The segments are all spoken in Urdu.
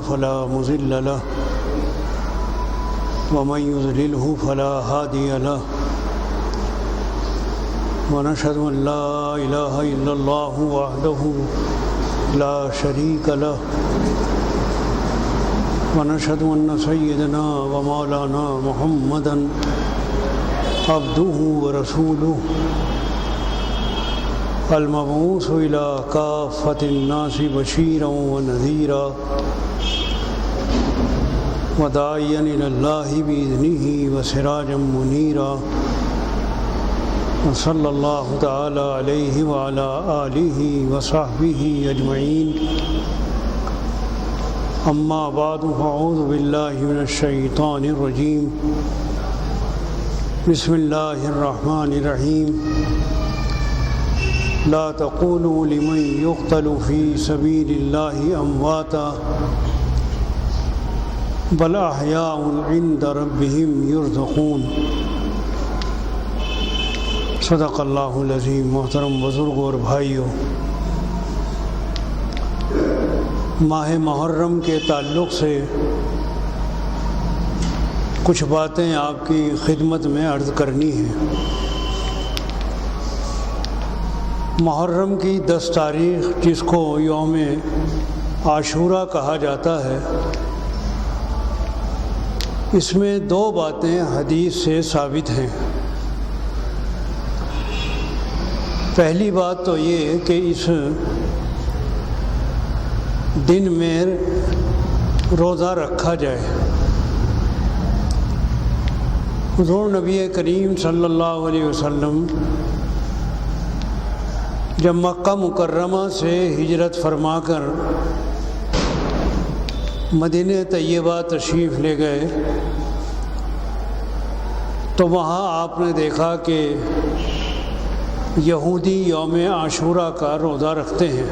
فلا مضل له ومن يضلله فلا هادي له ونشهد أن لا إله إلا الله وحده لا شريك له ونشهد أن سيدنا ومولانا محمدا عبده ورسوله المبعوث إلى كافة الناس بشيرا ونذيرا وداعيا إلى الله بإذنه وسراجا منيرا وصلى الله تعالى عليه وعلى آله وصحبه أجمعين أما بعد فأعوذ بالله من الشيطان الرجيم بسم الله الرحمن الرحيم لا تقولوا لمن يقتل في سبيل الله أمواتا بل أحياء عند ربهم يرزقون صدق اللہ العظیم۔ محترم بزرگوں اور بھائیوں، ماہ محرم کے تعلق سے کچھ باتیں آپ کی خدمت میں عرض کرنی ہیں۔ محرم کی 10 تاریخ جس کو یوم عاشورہ کہا جاتا ہے، اس میں 2 باتیں حدیث سے ثابت ہیں۔ پہلی بات تو یہ کہ اس دن میں روزہ رکھا جائے۔ حضور نبی کریم صلی اللہ علیہ وسلم جب مکہ مکرمہ سے ہجرت فرما کر مدینہ طیبہ تشریف لے گئے تو وہاں آپ نے دیکھا کہ یہودی یوم عاشورہ کا روزہ رکھتے ہیں۔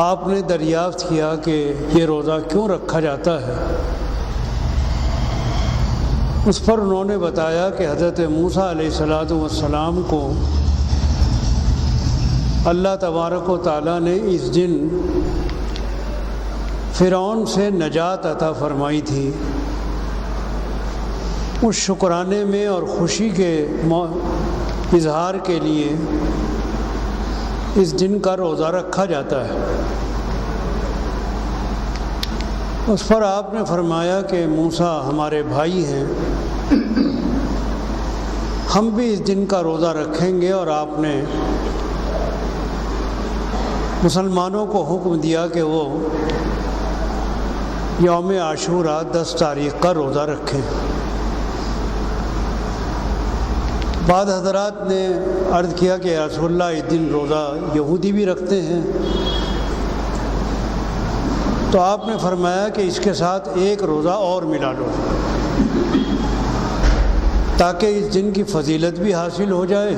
آپ نے دریافت کیا کہ یہ روزہ کیوں رکھا جاتا ہے؟ اس پر انہوں نے بتایا کہ حضرت موسیٰ علیہ السلام کو اللہ تبارک و تعالیٰ نے اس دن فرعون سے نجات عطا فرمائی تھی۔ اس شکرانے میں اور خوشی کے اظہار کے لیے اس دن کا روزہ رکھا جاتا ہے۔ اس پر آپ نے فرمایا کہ موسیٰ ہمارے بھائی ہیں، ہم بھی اس دن کا روزہ رکھیں گے، اور آپ نے مسلمانوں کو حکم دیا کہ وہ یوم عاشورہ 10 تاریخ کا روزہ رکھیں۔ بعض حضرات نے عرض کیا کہ یا رسول اللہ اس دن روزہ یہودی بھی رکھتے ہیں، تو آپ نے فرمایا کہ اس کے ساتھ ایک روزہ اور ملا لو تاکہ اس دن کی فضیلت بھی حاصل ہو جائے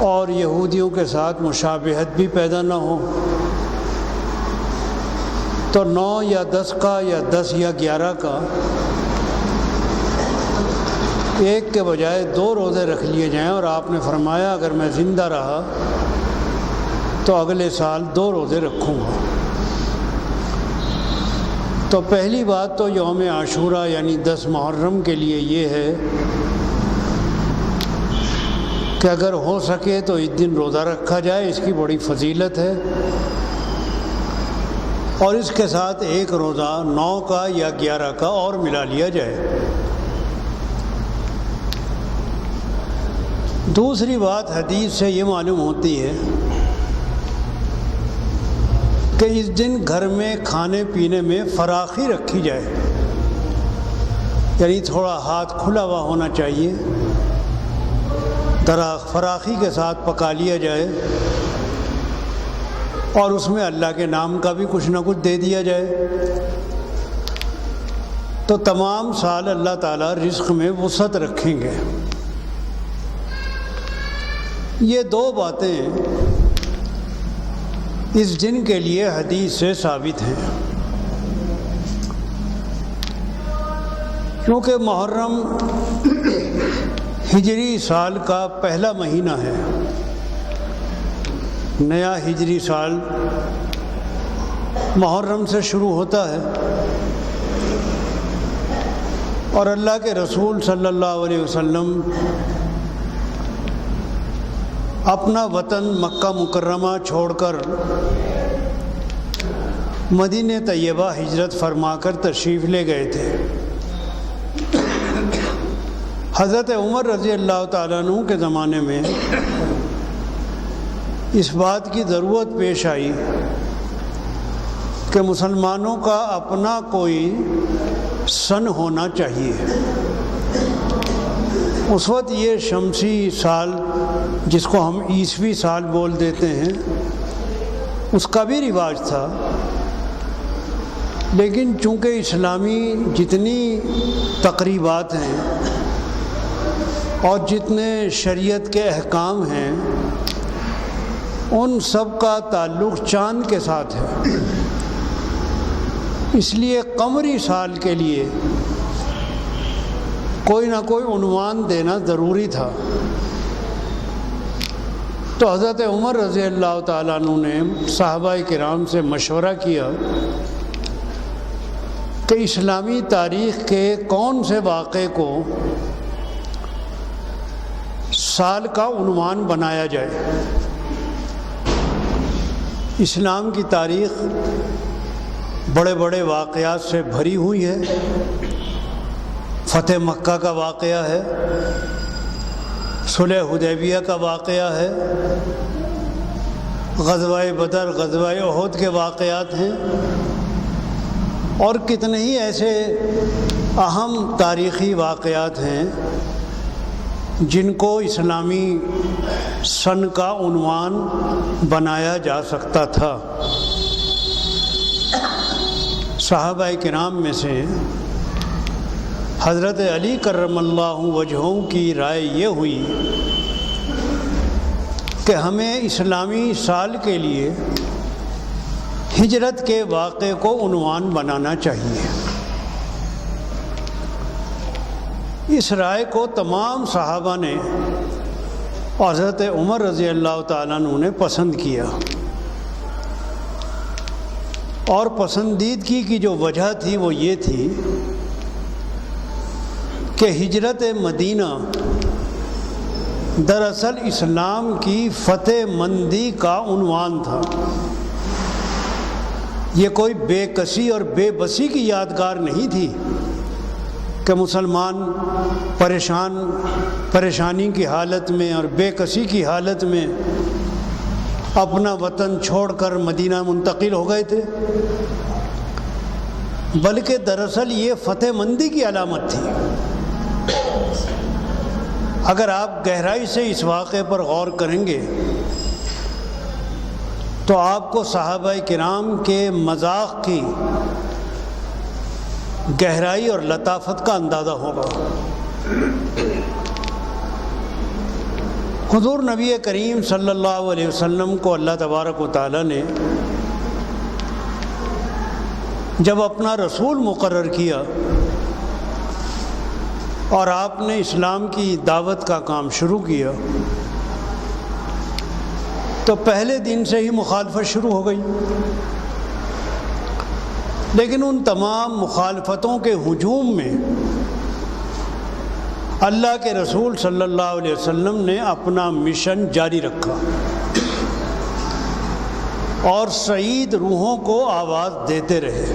اور یہودیوں کے ساتھ مشابہت بھی پیدا نہ ہو۔ تو 9 یا 10 کا یا 10 یا 11 کا ایک کے بجائے 2 روزے رکھ لیے جائیں، اور آپ نے فرمایا اگر میں زندہ رہا تو اگلے سال 2 روزے رکھوں گا۔ تو پہلی بات تو یوم عاشورہ یعنی 10 محرم کے لیے یہ ہے کہ اگر ہو سکے تو اس دن روزہ رکھا جائے، اس کی بڑی فضیلت ہے، اور اس کے ساتھ ایک روزہ 9 کا یا 11 کا اور ملا لیا جائے۔ دوسری بات حدیث سے یہ معلوم ہوتی ہے کہ اس دن گھر میں کھانے پینے میں فراخی رکھی جائے، یعنی تھوڑا ہاتھ کھلا ہوا ہونا چاہیے، فراخی کے ساتھ پکا لیا جائے، اور اس میں اللہ کے نام کا بھی کچھ نہ کچھ دے دیا جائے، تو تمام سال اللہ تعالیٰ رزق میں وسعت رکھیں گے۔ یہ 2 باتیں اس دن کے لیے حدیث سے ثابت ہیں۔ کیونکہ محرم ہجری سال کا پہلا مہینہ ہے۔ نیا ہجری سال محرم سے شروع ہوتا ہے، اور اللہ کے رسول صلی اللہ علیہ وسلم اپنا وطن مکہ مکرمہ چھوڑ کر مدینہ طیبہ ہجرت فرما کر تشریف لے گئے تھے۔ حضرت عمر رضی اللہ تعالیٰ عنہ کے زمانے میں اس بات کی ضرورت پیش آئی کہ مسلمانوں کا اپنا کوئی سن ہونا چاہیے۔ اس وقت یہ شمسی سال جس کو ہم عیسوی سال بول دیتے ہیں اس کا بھی رواج تھا، لیکن چونکہ اسلامی جتنی تقریبات ہیں اور جتنے شریعت کے احکام ہیں ان سب کا تعلق چاند کے ساتھ ہے، اس لیے قمری سال کے لیے کوئی نہ کوئی عنوان دینا ضروری تھا۔ تو حضرت عمر رضی اللہ تعالیٰ عنہ نے صحابہ کرام سے مشورہ کیا کہ اسلامی تاریخ کے کون سے واقعے کو سال کا عنوان بنایا جائے۔ اسلام کی تاریخ بڑے بڑے واقعات سے بھری ہوئی ہے۔ فتح مکہ کا واقعہ ہے، صلح حدیبیہ کا واقعہ ہے، غزوہ بدر، غزوہ احد کے واقعات ہیں، اور کتنے ہی ایسے اہم تاریخی واقعات ہیں جن کو اسلامی سن کا عنوان بنایا جا سکتا تھا۔ صحابہ کرام میں سے حضرت علی کرم اللہ وجہہ کی رائے یہ ہوئی کہ ہمیں اسلامی سال کے لیے ہجرت کے واقعے کو عنوان بنانا چاہیے۔ اس رائے کو تمام صحابہ نے اور حضرت عمر رضی اللہ تعالیٰ عنہ نے پسند کیا، اور پسندیدگی کی جو وجہ تھی وہ یہ تھی کہ ہجرت مدینہ دراصل اسلام کی فتح مندی کا عنوان تھا۔ یہ کوئی بے کسی اور بے بسی کی یادگار نہیں تھی کہ مسلمان پریشانی کی حالت میں اور بے کسی کی حالت میں اپنا وطن چھوڑ کر مدینہ منتقل ہو گئے تھے، بلکہ دراصل یہ فتح مندی کی علامت تھی۔ اگر آپ گہرائی سے اس واقعے پر غور کریں گے تو آپ کو صحابہ کرام کے مذاق کی گہرائی اور لطافت کا اندازہ ہوگا۔ حضور نبی کریم صلی اللہ علیہ وسلم کو اللہ تبارک و تعالیٰ نے جب اپنا رسول مقرر کیا اور آپ نے اسلام کی دعوت کا کام شروع کیا تو پہلے دن سے ہی مخالفت شروع ہو گئی، لیکن ان تمام مخالفتوں کے ہجوم میں اللہ کے رسول صلی اللہ علیہ وسلم نے اپنا مشن جاری رکھا اور شہید روحوں کو آواز دیتے رہے۔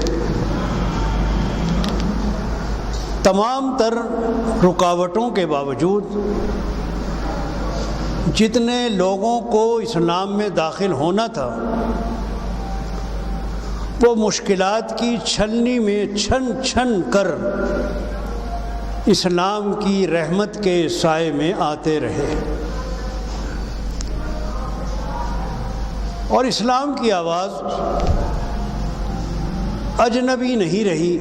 تمام تر رکاوٹوں کے باوجود جتنے لوگوں کو اسلام میں داخل ہونا تھا وہ مشکلات کی چھلنی میں چھن چھن کر اسلام کی رحمت کے سائے میں آتے رہے، اور اسلام کی آواز اجنبی نہیں رہی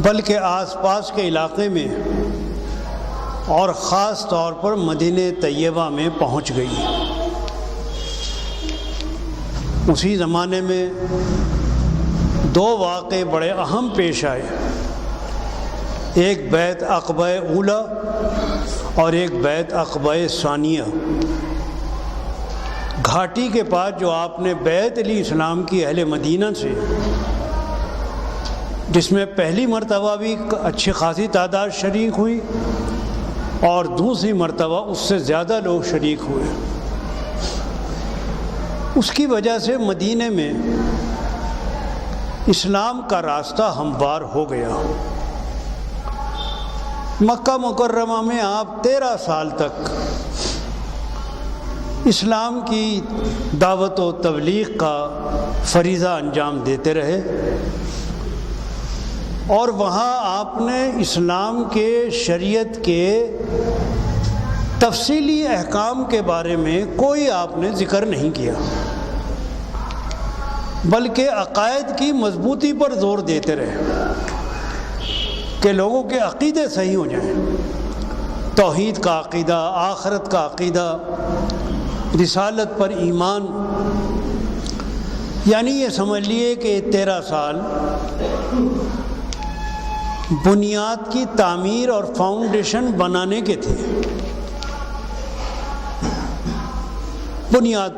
بلکہ آس پاس کے علاقے میں اور خاص طور پر مدینہ طیبہ میں پہنچ گئی۔ اسی زمانے میں دو واقعے بڑے اہم پیش آئے۔ ایک بیت عقبہ اولا اور ایک بیت عقبہ ثانیہ۔ گھاٹی کے پاس جو آپ نے بیعت لی اسلام کی اہل مدینہ سے، جس میں پہلی مرتبہ بھی اچھی خاصی تعداد شریک ہوئی اور دوسری مرتبہ اس سے زیادہ لوگ شریک ہوئے، اس کی وجہ سے مدینہ میں اسلام کا راستہ ہموار ہو گیا۔ مکہ مکرمہ میں آپ 13 سال تک اسلام کی دعوت و تبلیغ کا فریضہ انجام دیتے رہے، اور وہاں آپ نے اسلام کے شریعت کے تفصیلی احکام کے بارے میں کوئی آپ نے ذکر نہیں کیا، بلکہ عقائد کی مضبوطی پر زور دیتے رہے کہ لوگوں کے عقیدے صحیح ہو جائیں، توحید کا عقیدہ، آخرت کا عقیدہ، رسالت پر ایمان۔ یعنی یہ سمجھ لیے کہ 13 سال بنیاد کی تعمیر اور فاؤنڈیشن بنانے کے تھے۔ بنیاد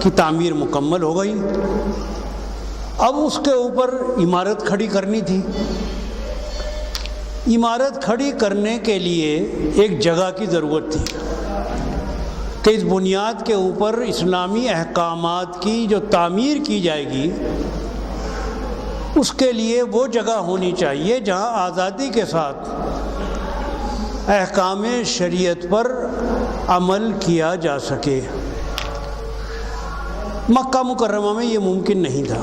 کی تعمیر مکمل ہو گئی، اب اس کے اوپر عمارت کھڑی کرنی تھی۔ عمارت کھڑی کرنے کے لیے ایک جگہ کی ضرورت تھی کہ اس بنیاد کے اوپر اسلامی احکامات کی جو تعمیر کی جائے گی، اس کے لیے وہ جگہ ہونی چاہیے جہاں آزادی کے ساتھ احکام شریعت پر عمل کیا جا سکے۔ مکہ مکرمہ میں یہ ممکن نہیں تھا،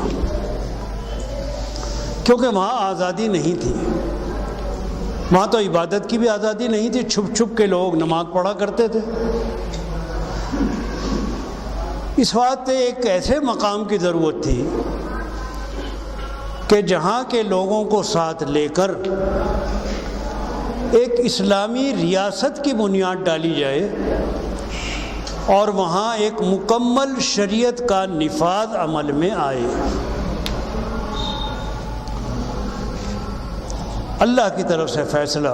کیونکہ وہاں آزادی نہیں تھی۔ وہاں تو عبادت کی بھی آزادی نہیں تھی، چھپ چھپ کے لوگ نماز پڑھا کرتے تھے۔ اس واسطے ایک ایسے مقام کی ضرورت تھی کہ جہاں کے لوگوں کو ساتھ لے کر ایک اسلامی ریاست کی بنیاد ڈالی جائے اور وہاں ایک مکمل شریعت کا نفاذ عمل میں آئے۔ اللہ کی طرف سے فیصلہ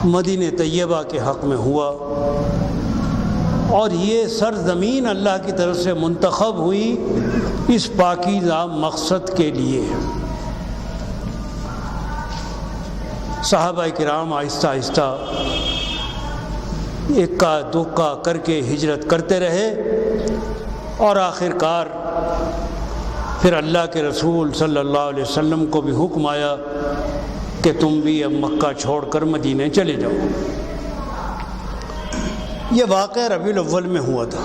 مدینہ طیبہ کے حق میں ہوا، اور یہ سرزمین اللہ کی طرف سے منتخب ہوئی اس پاکیزہ مقصد کے لیے۔ صحابہ کرام آہستہ آہستہ اکا دکا کر کے ہجرت کرتے رہے، اور آخر کار پھر اللہ کے رسول صلی اللہ علیہ وسلم کو بھی حکم آیا کہ تم بھی اب مکہ چھوڑ کر مدینہ چلے جاؤ۔ یہ واقعہ ربیع الاول میں ہوا تھا،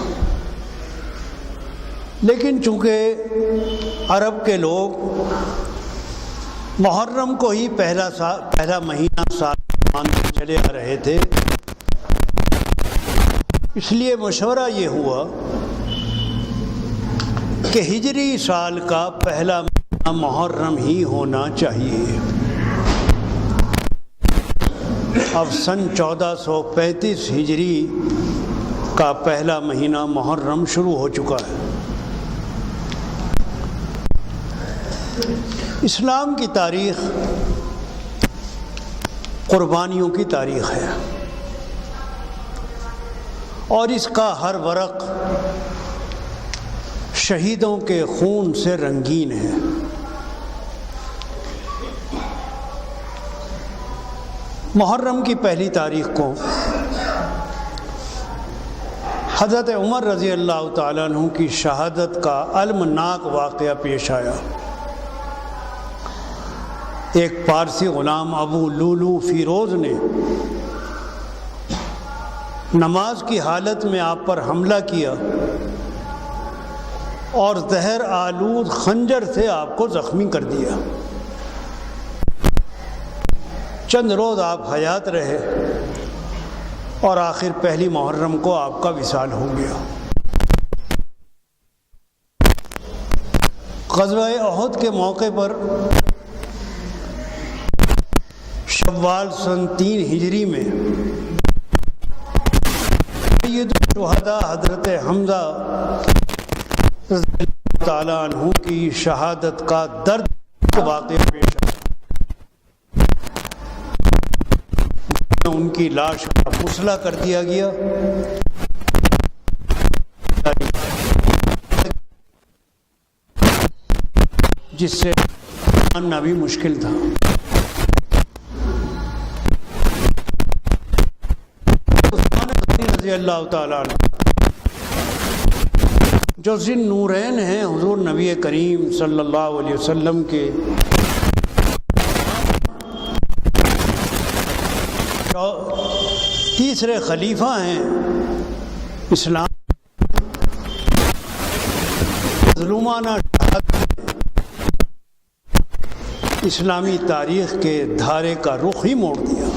لیکن چونکہ عرب کے لوگ محرم کو ہی پہلا مہینہ سال مانتے چلے آ رہے تھے، اس لیے مشورہ یہ ہوا کہ ہجری سال کا پہلا مہینہ محرم ہی ہونا چاہیے۔ اب سن 1435 ہجری کا پہلا مہینہ محرم شروع ہو چکا ہے۔ اسلام کی تاریخ قربانیوں کی تاریخ ہے، اور اس کا ہر ورق شہیدوں کے خون سے رنگین ہے۔ محرم کی پہلی تاریخ کو حضرت عمر رضی اللہ تعالیٰ عنہ کی شہادت کا المناک واقعہ پیش آیا۔ ایک پارسی غلام ابو لولو فیروز نے نماز کی حالت میں آپ پر حملہ کیا اور زہر آلود خنجر سے آپ کو زخمی کر دیا۔ چند روز آپ حیات رہے اور آخر پہلی محرم کو آپ کا وصال ہو گیا۔ غزوہ احد کے موقع پر شوال سن 3 ہجری میں سید الشہداء حضرت حمزہ رضی اللہ تعالیٰ عنہ کی شہادت کا درد واقعہ پیش آیا۔ ان کی لاش کا مسئلہ کر دیا گیا، جس سے ماننا بھی مشکل تھا۔ عثمان غنی رضی اللہ تعالیٰ عنہ جو ذی النورین ہیں، حضور نبی کریم صلی اللہ علیہ وسلم کے تیسرے خلیفہ ہیں، اسلام ظلمانہ اسلامی تاریخ کے دھارے کا رخ ہی موڑ دیا۔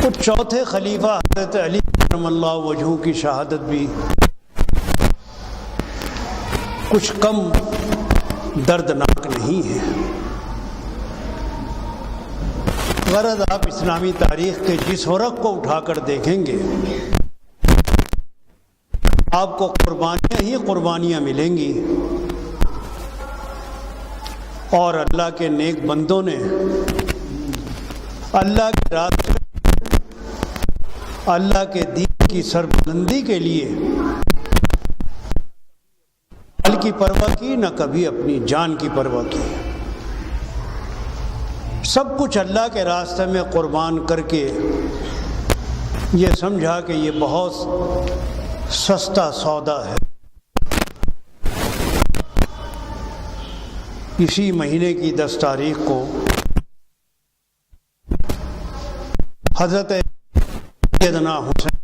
کچھ چوتھے خلیفہ حضرت علی کرم اللہ وجہہ کی شہادت بھی کچھ کم دردناک نہیں ہے۔ غرض آپ اسلامی تاریخ کے جس ورق کو اٹھا کر دیکھیں گے آپ کو قربانیاں ہی قربانیاں ملیں گی، اور اللہ کے نیک بندوں نے اللہ کے راستے اللہ کے دین کی سربلندی کے لیے مال کی پرواہ کی، نہ کبھی اپنی جان کی پرواہ کی۔ سب کچھ اللہ کے راستے میں قربان کر کے یہ سمجھا کہ یہ بہت سستا سودا ہے۔ اسی مہینے کی 10 تاریخ کو حضرت سیدنا حسین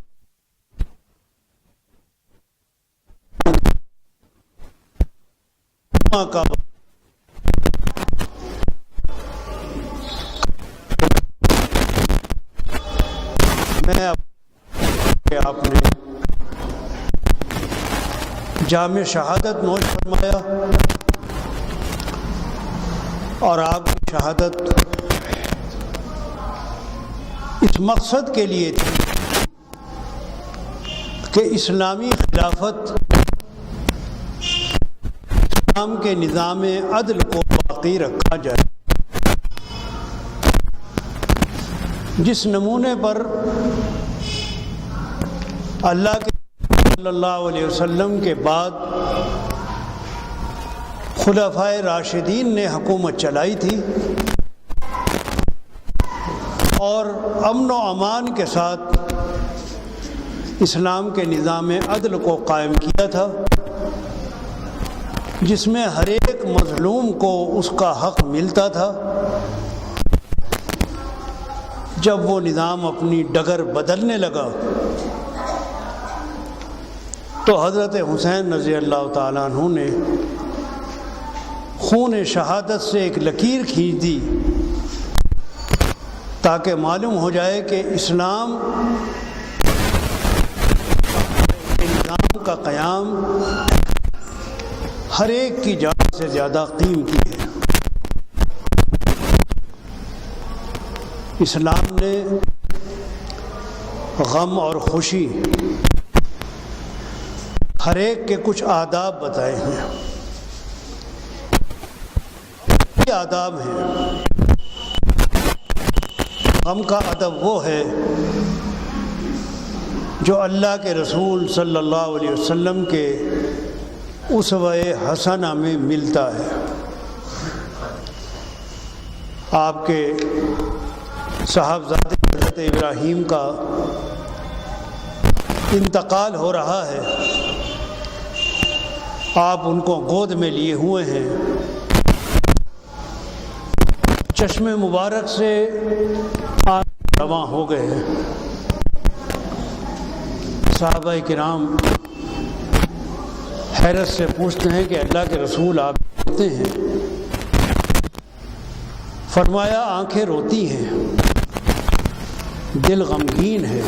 کا میں آپ نے جامع شہادت نوش فرمایا، اور آپ کی شہادت اس مقصد کے لیے تھی کہ اسلامی خلافت اسلام کے نظام عدل کو باقی رکھا جائے۔ جس نمونے پر اللہ کے صلی اللہ علیہ وسلم کے بعد خلفائے راشدین نے حکومت چلائی تھی اور امن و امان کے ساتھ اسلام کے نظام عدل کو قائم کیا تھا، جس میں ہر ایک مظلوم کو اس کا حق ملتا تھا، جب وہ نظام اپنی ڈگر بدلنے لگا تو حضرت حسین رضی اللہ تعالیٰ عنہ نے خون شہادت سے ایک لکیر کھینچ دی تاکہ معلوم ہو جائے کہ اسلام کے نظام کا قیام ہر ایک کی جان سے زیادہ قیمتی ہے۔ اسلام نے غم اور خوشی ہر ایک کے کچھ آداب بتائے ہیں۔ یہ آداب ہیں۔ غم کا ادب وہ ہے جو اللہ کے رسول صلی اللہ علیہ وسلم کے اسوہ حسنہ میں ملتا ہے۔ آپ کے صاحبزادے حضرت ابراہیم کا انتقال ہو رہا ہے، آپ ان کو گود میں لیے ہوئے ہیں، چشم مبارک سے آنسو رواں ہو گئے ہیں۔ صحابہ کرام حیرت سے پوچھتے ہیں کہ اللہ کے رسول آپ کہتے ہیں؟ فرمایا آنکھیں روتی ہیں، دل غمگین ہے،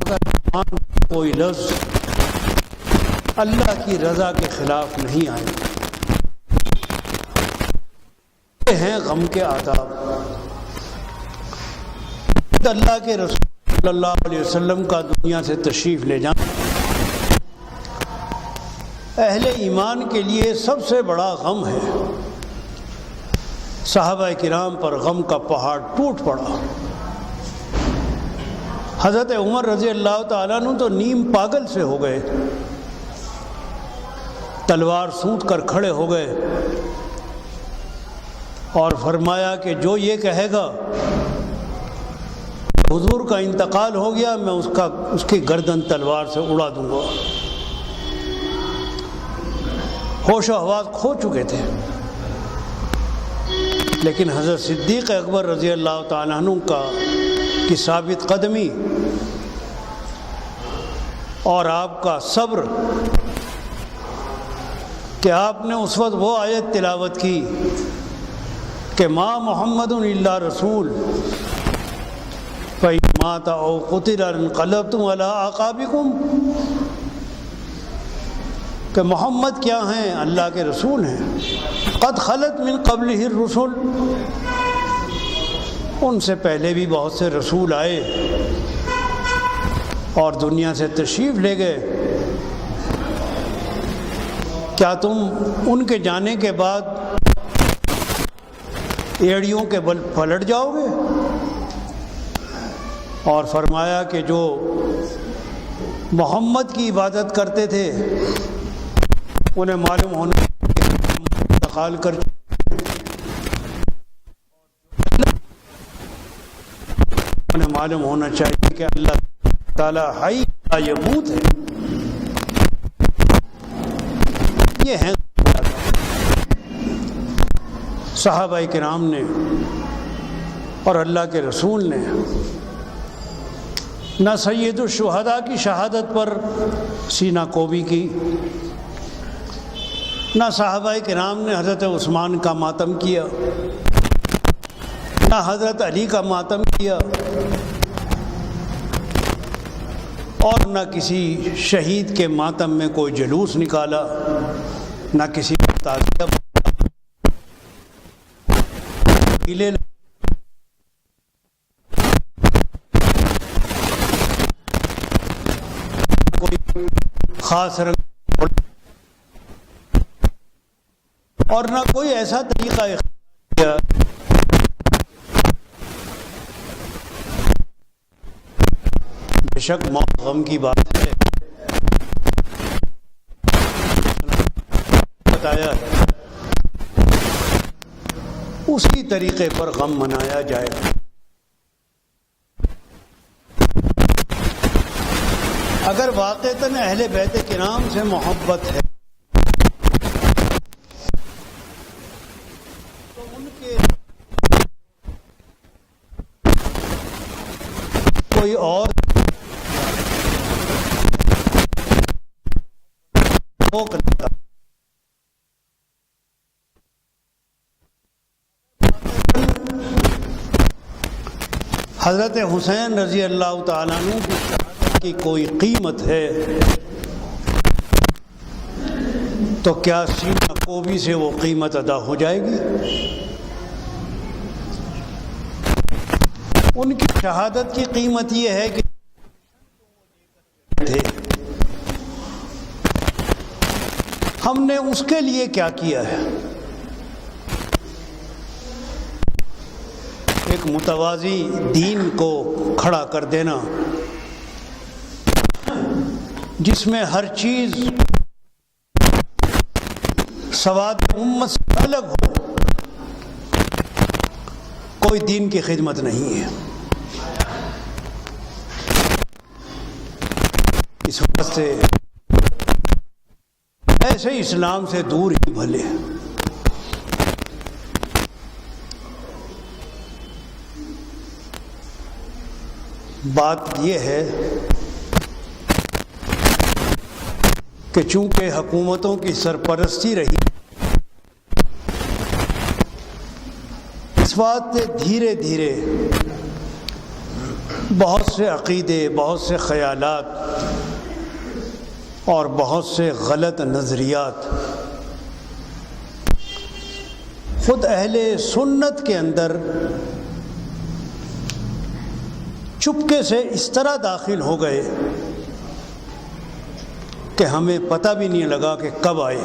مگر کوئی لفظ اللہ کی رضا کے خلاف نہیں آئے۔ یہ ہیں غم کے آداب۔ اللہ کے رسول صلی اللہ علیہ وسلم کا دنیا سے تشریف لے جانا اہل ایمان کے لیے سب سے بڑا غم ہے، صحابہ کرام پر غم کا پہاڑ ٹوٹ پڑا۔ حضرت عمر رضی اللہ تعالیٰ عنہ تو نیم پاگل سے ہو گئے، تلوار سونت کر کھڑے ہو گئے اور فرمایا کہ جو یہ کہے گا حضور کا انتقال ہو گیا، میں اس کی گردن تلوار سے اڑا دوں گا۔ ہوش و حواس کھو چکے تھے، لیکن حضرت صدیق اکبر رضی اللہ تعالیٰ عنہ کی ثابت قدمی اور آپ کا صبر کہ آپ نے اس وقت وہ آیت تلاوت کی کہ ما محمد الا رسول فإن مات أو قتل انقلبتم على أعقابكم، کہ محمد کیا ہیں؟ اللہ کے رسول ہیں۔ قد خلت من قبلہ الرسل، ان سے پہلے بھی بہت سے رسول آئے اور دنیا سے تشریف لے گئے، کیا تم ان کے جانے کے بعد ایڑیوں کے بل پلٹ جاؤ گے؟ اور فرمایا کہ جو محمد کی عبادت کرتے تھے انہیں معلوم ہونا انتقال کر انہیں معلوم ہونا چاہیے کہ اللہ تعالیٰ حی لا یموت ہے۔ یہ ہیں صحابہ کرام نے اور اللہ کے رسول نے نہ سید الشہداء کی شہادت پر سینہ کوبی کی، نہ صحابہ کرام نے حضرت عثمان کا ماتم کیا، نہ حضرت علی کا ماتم کیا، اور نہ کسی شہید کے ماتم میں کوئی جلوس نکالا، نہ کسی کا تعزیہ کوئی خاص رنگ اور نہ کوئی ایسا طریقہ اختیار کیا بے شک موت غم کی بات ہے، بتایا اسی طریقے پر غم منایا جائے گا۔ اگر واقعتاً اہل بیت کرام سے محبت ہے تو ان کے کوئی اور حضرت حسین رضی اللہ تعالیٰ عنہ کی شہادت کی کوئی قیمت ہے تو کیا سینہ کوبی سے وہ قیمت ادا ہو جائے گی؟ ان کی شہادت کی قیمت یہ ہے کہ ہم نے اس کے لیے کیا کیا ہے۔ ایک متوازی دین کو کھڑا کر دینا جس میں ہر چیز سواد امت سے الگ ہو، کوئی دین کی خدمت نہیں ہے۔ اس وقت سے ایسے اسلام سے دور ہی بھلے۔ بات یہ ہے کہ چونکہ حکومتوں کی سرپرستی رہی، اس بات سے دھیرے دھیرے بہت سے عقیدے، بہت سے خیالات اور بہت سے غلط نظریات خود اہل سنت کے اندر چپکے سے اس طرح داخل ہو گئے کہ ہمیں پتہ بھی نہیں لگا کہ کب آئے۔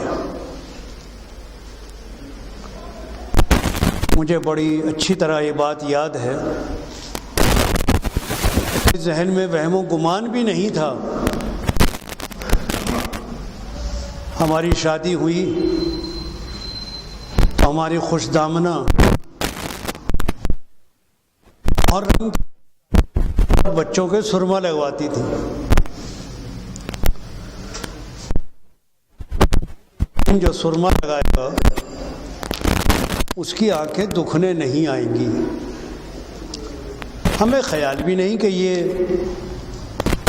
مجھے بڑی اچھی طرح یہ بات یاد ہے، ذہن میں وہم و گمان بھی نہیں تھا۔ ہماری شادی ہوئی تو ہماری خوش دامنہ اور بچوں کے سرما لگواتی تھی۔ جو سرما لگائے گا اس کی آنکھیں دکھنے نہیں آئیں گی۔ ہمیں خیال بھی نہیں کہ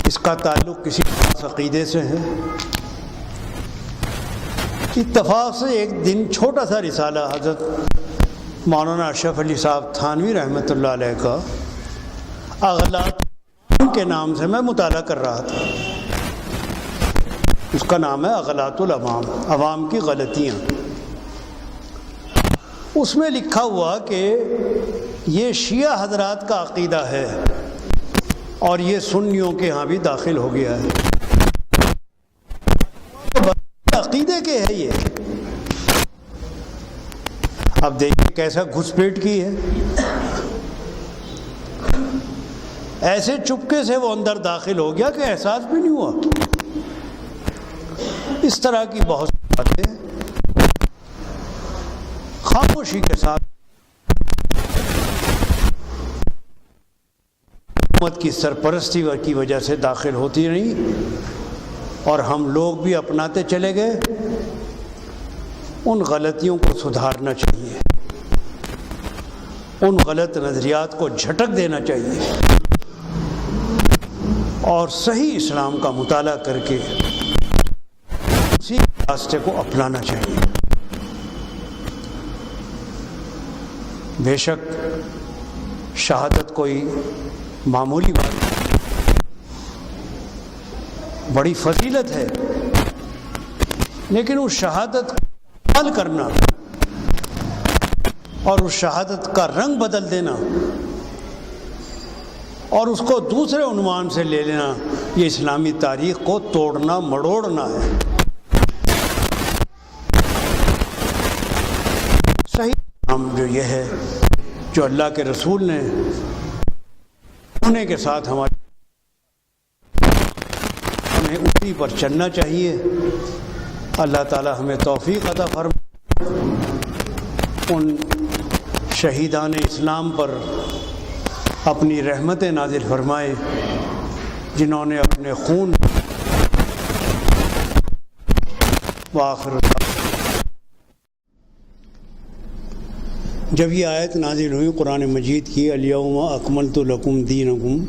اس کا تعلق کسی خاص عقیدے سے ہے۔ اتفاق سے ایک دن چھوٹا سا رسالہ حضرت مولانا اشرف علی صاحب تھانوی رحمۃ اللہ علیہ کا اغلاط کے نام سے میں مطالعہ کر رہا تھا۔ اس کا نام ہے اغلاط العوام، عوام کی غلطیاں۔ اس میں لکھا ہوا کہ یہ شیعہ حضرات کا عقیدہ ہے اور یہ سنیوں کے ہاں بھی داخل ہو گیا ہے۔ عقیدے کے ہے یہ۔ اب دیکھیں کیسا گھسپیٹ کی ہے۔ ایسے چپکے سے وہ اندر داخل ہو گیا کہ احساس بھی نہیں ہوا۔ اس طرح کی بہت سی باتیں خاموشی کے ساتھ حکومت کی سرپرستی کی وجہ سے داخل ہوتی رہی اور ہم لوگ بھی اپناتے چلے گئے۔ ان غلطیوں کو سدھارنا چاہیے، ان غلط نظریات کو جھٹک دینا چاہیے اور صحیح اسلام کا مطالعہ کر کے اسی راستے کو اپنانا چاہیے۔ بے شک شہادت کوئی معمولی بات نہیں، بڑی فضیلت ہے، لیکن اس شہادت کو عمل کرنا اور اس شہادت کا رنگ بدل دینا اور اس کو دوسرے عنوان سے لے لینا، یہ اسلامی تاریخ کو توڑنا مڑوڑنا ہے۔ صحیح نام جو یہ ہے جو اللہ کے رسول نے ہونے کے ساتھ ہمیں اسی پر چلنا چاہیے۔ اللہ تعالی ہمیں توفیق عطا فرمائے، ان شہیدان اسلام پر اپنی رحمتیں نازل فرمائے جنہوں نے اپنے خون وآخر۔ جب یہ آیت نازل ہوئی قرآن مجید کی، الیوم اکملت لکم دینکم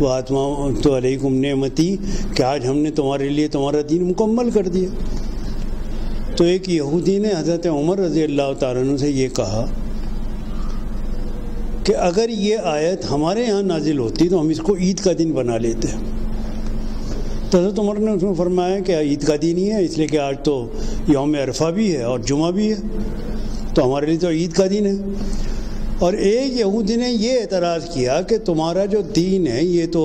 واتممت علیکم نعمتی، کہ آج ہم نے تمہارے لیے تمہارا دین مکمل کر دیا، تو ایک یہودی نے حضرت عمر رضی اللہ تعالیٰ عنہ سے یہ کہا کہ اگر یہ آیت ہمارے یہاں نازل ہوتی تو ہم اس کو عید کا دن بنا لیتے۔ تو حضرت عمر نے اس میں فرمایا کہ عید کا دن ہی ہے، اس لیے کہ آج تو یوم عرفہ بھی ہے اور جمعہ بھی ہے، تو ہمارے لیے تو عید کا دن ہے۔ اور ایک یہودی نے یہ اعتراض کیا کہ تمہارا جو دین ہے یہ تو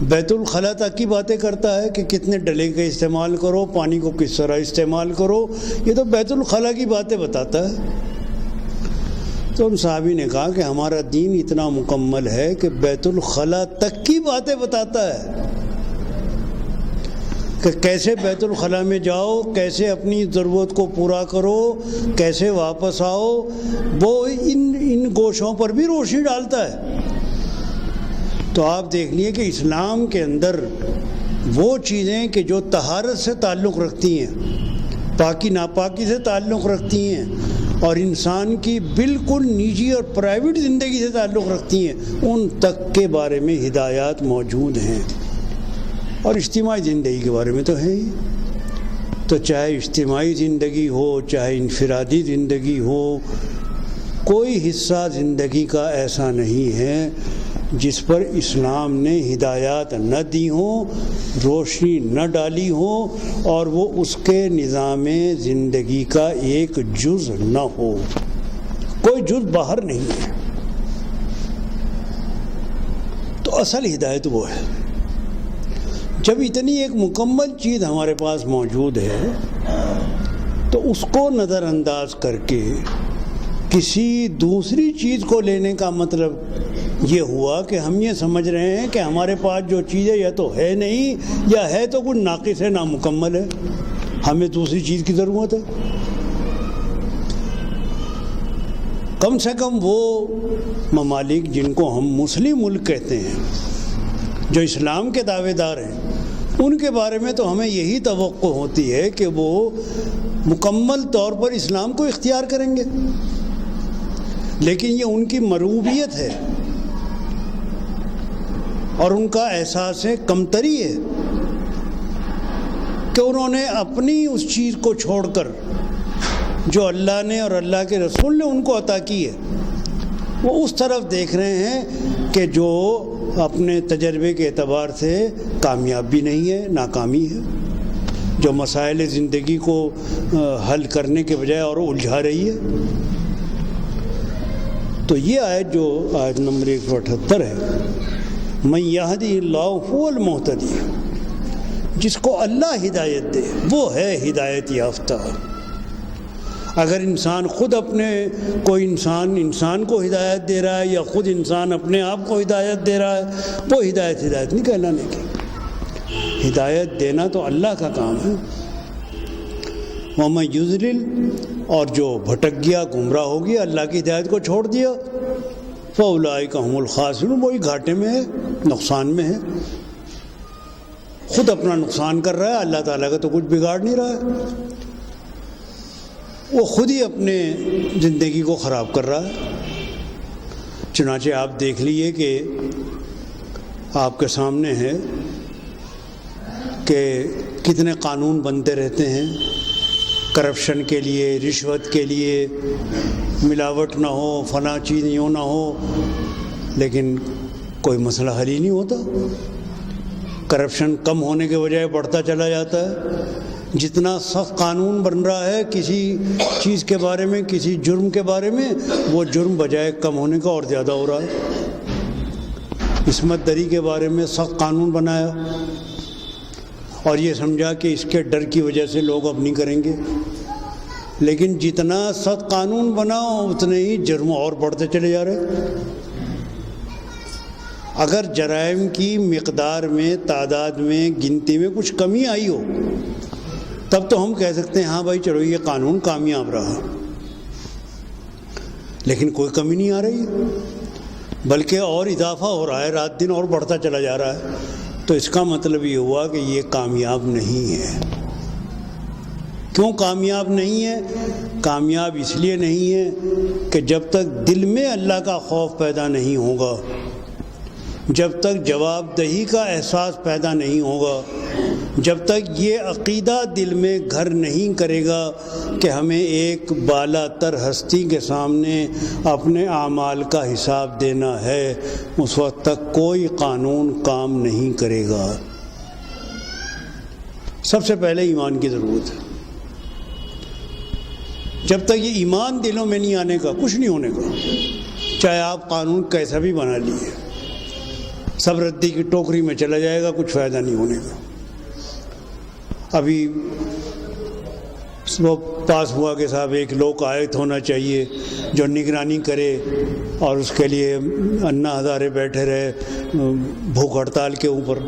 بیت الخلاء تک کی باتیں کرتا ہے کہ کتنے ڈلے کا استعمال کرو، پانی کو کس طرح استعمال کرو، یہ تو بیت الخلاء کی باتیں بتاتا ہے۔ تو ان صحابی نے کہا کہ ہمارا دین اتنا مکمل ہے کہ بیت الخلاء تک کی باتیں بتاتا ہے کہ کیسے بیت الخلاء میں جاؤ، کیسے اپنی ضرورت کو پورا کرو، کیسے واپس آؤ، وہ ان گوشوں پر بھی روشنی ڈالتا ہے۔ تو آپ دیکھ لیے کہ اسلام کے اندر وہ چیزیں کہ جو طہارت سے تعلق رکھتی ہیں، پاکی ناپاکی سے تعلق رکھتی ہیں اور انسان کی بالکل نجی اور پرائیویٹ زندگی سے تعلق رکھتی ہیں، ان تک کے بارے میں ہدایات موجود ہیں، اور اجتماعی زندگی کے بارے میں تو ہے ہی۔ تو چاہے اجتماعی زندگی ہو چاہے انفرادی زندگی ہو، کوئی حصہ زندگی کا ایسا نہیں ہے جس پر اسلام نے ہدایات نہ دی ہوں، روشنی نہ ڈالی ہوں اور وہ اس کے نظام زندگی کا ایک جز نہ ہو، کوئی جز باہر نہیں ہے۔ تو اصل ہدایت وہ ہے۔ جب اتنی ایک مکمل چیز ہمارے پاس موجود ہے تو اس کو نظر انداز کر کے کسی دوسری چیز کو لینے کا مطلب یہ ہوا کہ ہم یہ سمجھ رہے ہیں کہ ہمارے پاس جو چیز ہے یا تو ہے نہیں یا ہے تو کچھ ناقص ہے، نامکمل ہے، ہمیں دوسری چیز کی ضرورت ہے۔ کم سے کم وہ ممالک جن کو ہم مسلم ملک کہتے ہیں، جو اسلام کے دعوے دار ہیں، ان کے بارے میں تو ہمیں یہی توقع ہوتی ہے کہ وہ مکمل طور پر اسلام کو اختیار کریں گے، لیکن یہ ان کی مروبیت ہے اور ان کا احساس کمتری ہے کہ انہوں نے اپنی اس چیز کو چھوڑ کر جو اللہ نے اور اللہ کے رسول نے ان کو عطا کی ہے، وہ اس طرف دیکھ رہے ہیں کہ جو اپنے تجربے کے اعتبار سے کامیاب بھی نہیں ہے، ناکامی ہے، جو مسائل زندگی کو حل کرنے کے بجائے اور الجھا رہی ہے۔ تو یہ آیت جو آیت نمبر 178 ہے، من یہدی اللہ هو المہتدی، جس کو اللہ ہدایت دے وہ ہے ہدایت یافتہ۔ اگر انسان خود اپنے کوئی انسان کو ہدایت دے رہا ہے یا خود انسان اپنے آپ کو ہدایت دے رہا ہے، وہ ہدایت نہیں کہلانے کی۔ ہدایت دینا تو اللہ کا کام ہے۔ وَمَن یُضْلِلْ، اور جو بھٹک گیا، گمراہ ہو گیا، اللہ کی ہدایت کو چھوڑ دیا، فَأُولَٰئِکَ هُمُ الْخَاسِرُونَ، وہی گھاٹے میں ہے، نقصان میں ہے، خود اپنا نقصان کر رہا ہے، اللہ تعالیٰ کا تو کچھ بگاڑ نہیں رہا ہے، وہ خود ہی اپنے زندگی کو خراب کر رہا ہے۔ چنانچہ آپ دیکھ لیجئے کہ آپ کے سامنے ہے کہ کتنے قانون بنتے رہتے ہیں کرپشن کے لیے، رشوت کے لیے، ملاوٹ نہ ہو، فلاں چیز یوں نہ ہو، لیکن کوئی مسئلہ حل ہی نہیں ہوتا۔ کرپشن کم ہونے کے بجائے بڑھتا چلا جاتا ہے۔ جتنا سخت قانون بن رہا ہے کسی چیز کے بارے میں، کسی جرم کے بارے میں، وہ جرم بجائے کم ہونے کا اور زیادہ ہو رہا ہے۔ عصمت دری کے بارے میں سخت قانون بنایا اور یہ سمجھا کہ اس کے ڈر کی وجہ سے لوگ اب نہیں کریں گے، لیکن جتنا سخت قانون بنا اتنے ہی جرم اور بڑھتے چلے جا رہے۔ اگر جرائم کی مقدار میں، تعداد میں، گنتی میں کچھ کمی آئی ہو تب تو ہم کہہ سکتے ہیں ہاں بھائی چلو یہ قانون کامیاب رہا، لیکن کوئی کمی نہیں آ رہی، بلکہ اور اضافہ ہو رہا ہے، رات دن اور بڑھتا چلا جا رہا ہے۔ تو اس کا مطلب یہ ہوا کہ یہ کامیاب نہیں ہے۔ کیوں کامیاب نہیں ہے؟ کامیاب اس لیے نہیں ہے کہ جب تک دل میں اللہ کا خوف پیدا نہیں ہوگا، جب تک جواب دہی کا احساس پیدا نہیں ہوگا، جب تک یہ عقیدہ دل میں گھر نہیں کرے گا کہ ہمیں ایک بالا تر ہستی کے سامنے اپنے اعمال کا حساب دینا ہے، اس وقت تک کوئی قانون کام نہیں کرے گا۔ سب سے پہلے ایمان کی ضرورت ہے۔ جب تک یہ ایمان دلوں میں نہیں آنے کا، کچھ نہیں ہونے کا، چاہے آپ قانون کیسا بھی بنا لیے، سب ردی کی ٹوکری میں چلا جائے گا، کچھ فائدہ نہیں ہونے کا۔ ابھی وہ پاس ہوا کہ صاحب ایک لوک آیت ہونا چاہیے جو نگرانی کرے، اور اس کے لیے انا ہزارے بیٹھے رہے بھوک ہڑتال کے اوپر،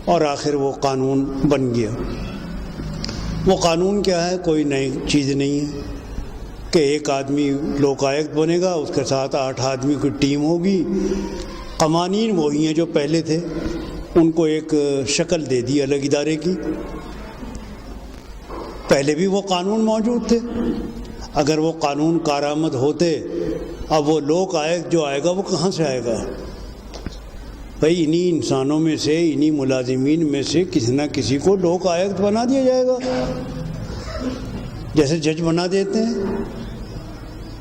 اور آخر وہ قانون بن گیا۔ وہ قانون کیا ہے؟ کوئی نئی چیز نہیں ہے کہ ایک آدمی لوک آیت بنے گا، اس کے ساتھ 8 آدمی کی ٹیم ہوگی، قوانین وہی ہیں جو پہلے تھے، ان کو ایک شکل دے دی الگ ادارے کی۔ پہلے بھی وہ قانون موجود تھے، اگر وہ قانون کارآمد ہوتے، اب وہ لوک آیت جو آئے گا وہ کہاں سے آئے گا؟ بھائی انہی انسانوں میں سے، انہی ملازمین میں سے کسی نہ کسی کو لوک آیت بنا دیا جائے گا، جیسے جج بنا دیتے ہیں،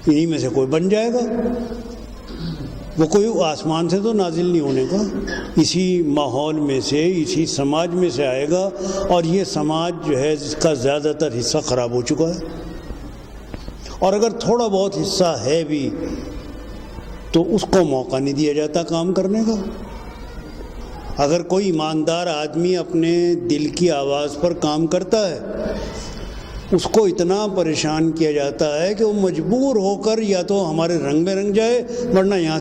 انہی میں سے کوئی بن جائے گا۔ وہ کوئی آسمان سے تو نازل نہیں ہونے کا، اسی ماحول میں سے، اسی سماج میں سے آئے گا، اور یہ سماج جو ہے جس کا زیادہ تر حصہ خراب ہو چکا ہے، اور اگر تھوڑا بہت حصہ ہے بھی تو اس کو موقع نہیں دیا جاتا کام کرنے کا۔ اگر کوئی ایماندار آدمی اپنے دل کی آواز پر کام کرتا ہے اس کو اتنا پریشان کیا جاتا ہے کہ وہ مجبور ہو کر یا تو ہمارے رنگ میں رنگ جائے ورنہ یہاں